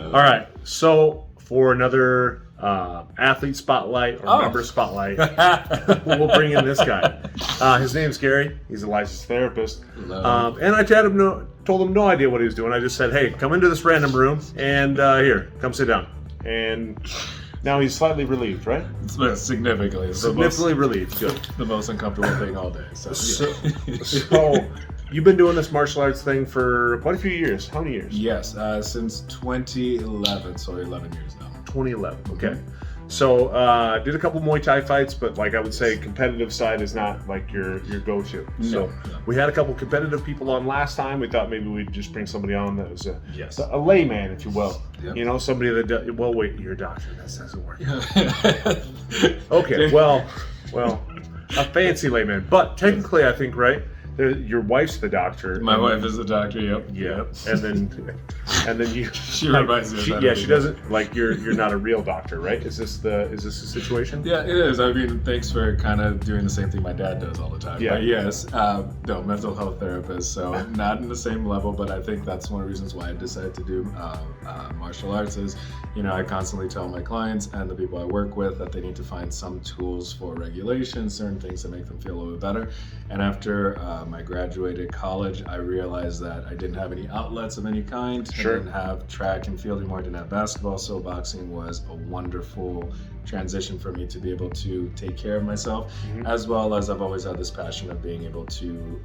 All right, so for another athlete spotlight or member spotlight, we'll bring in this guy. His name's Gary. He's a licensed therapist. And I told him no idea what he was doing. I just said, hey, come into this random room and here, come sit down. And now he's slightly relieved, right? Significantly. Significantly relieved. Good. The most uncomfortable thing all day. So you've been doing this martial arts thing for quite a few years. How many years? Yes, since 2011, so 11 years now. 2011. Okay. So did a couple Muay Thai fights, but like I would say, competitive side is not like your go-to. So we had a couple competitive people on last time. We thought maybe we'd just bring somebody on that was a layman, if you will. Yep. You know, somebody that well, wait, you're a doctor. That doesn't work. Okay. Well, a fancy layman, but technically, I think your wife's the doctor. My wife is the doctor. Yep. Yep. And then you. She reminds me of that. Yeah, she doesn't like you're not a real doctor, right? Is this the situation? Yeah, it is. I mean, thanks for kind of doing the same thing my dad does all the time. Yeah. But yes, no, mental health therapist. So not in the same level, but I think that's one of the reasons why I decided to do martial arts is, you know, I constantly tell my clients and the people I work with that they need to find some tools for regulation, certain things that make them feel a little bit better. And after I graduated college, I realized that I didn't have any outlets of any kind. Sure. I didn't have track and field anymore. I didn't have basketball. So boxing was a wonderful transition for me to be able to take care of myself, as well as I've always had this passion of being able to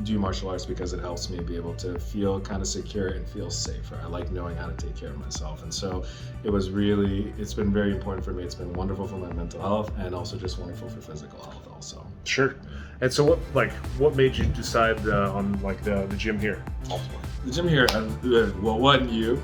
do martial arts because it helps me be able to feel kind of secure and feel safer. I like knowing how to take care of myself. And so it's been very important for me. It's been wonderful for my mental health and also just wonderful for physical health also. Sure. And so what made you decide on the gym here? The gym here,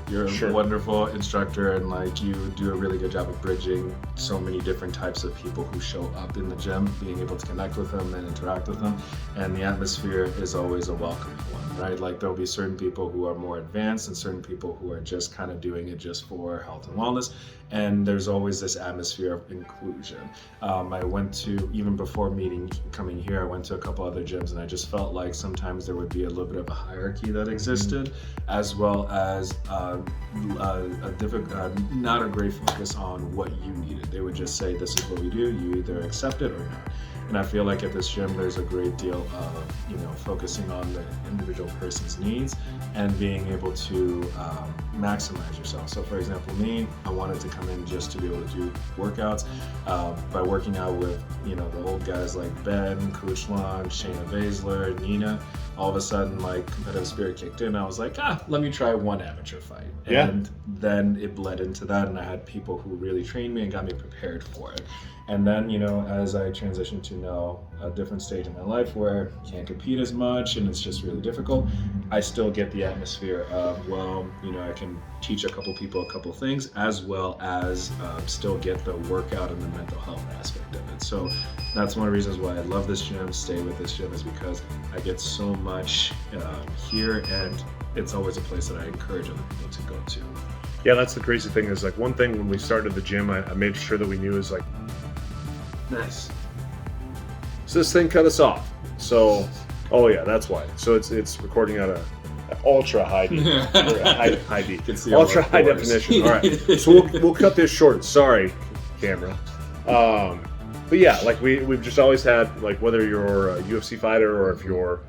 you're a wonderful instructor, and like you do a really good job of bridging so many different types of people who show up in the gym, being able to connect with them and interact with them. And the atmosphere is always a welcoming one, right? Like there'll be certain people who are more advanced and certain people who are just kind of doing it just for health and wellness. And there's always this atmosphere of inclusion. I went to, even before coming here, I went to a couple other gyms, and I just felt like sometimes there would be a little bit of a hierarchy that existed, as well as not a great focus on what you needed. They would just say, this is what we do, you either accept it or not. And I feel like at this gym, there's a great deal of, focusing on the individual person's needs and being able to maximize yourself. So for example, me, I wanted to come in just to be able to do workouts by working out with, the old guys like Ben, Kuchlan, Shayna Baszler, Nina. All of a sudden, my competitive spirit kicked in. I was like, let me try one amateur fight. And then it bled into that, and I had people who really trained me and got me prepared for it. And then, as I transitioned to now a different stage in my life where I can't compete as much and it's just really difficult, I still get the atmosphere of, I can teach a couple people a couple things, as well as still get the workout and the mental health aspect of it. So that's one of the reasons why I love this gym, stay with this gym, is because I get so much here, and it's always a place that I encourage other people to go to. Yeah, that's the crazy thing is one thing when we started the gym, I made sure that we knew is nice. So this thing cut us off. So, that's why. So it's recording at a ultra high D, high D, ultra high definition. All right. So we'll cut this short. Sorry, camera. But yeah, we've just always had whether you're a UFC fighter or if you're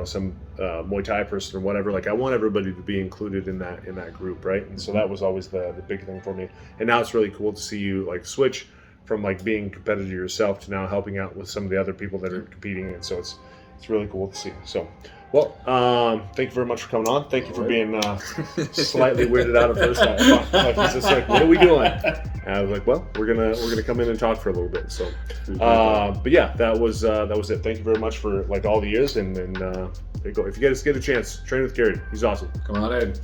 some Muay Thai person or whatever, I want everybody to be included in that group, right? And so that was always the big thing for me. And now it's really cool to see you switch from being competitive yourself to now helping out with some of the other people that are competing, and so it's really cool to see. So, thank you very much for coming on. Thank you for being slightly weirded out at first. He's just what are we doing? And I was like, we're gonna come in and talk for a little bit. So, but yeah, that was it. Thank you very much for all the years, and if you guys get a chance, train with Gary. He's awesome. Come on in.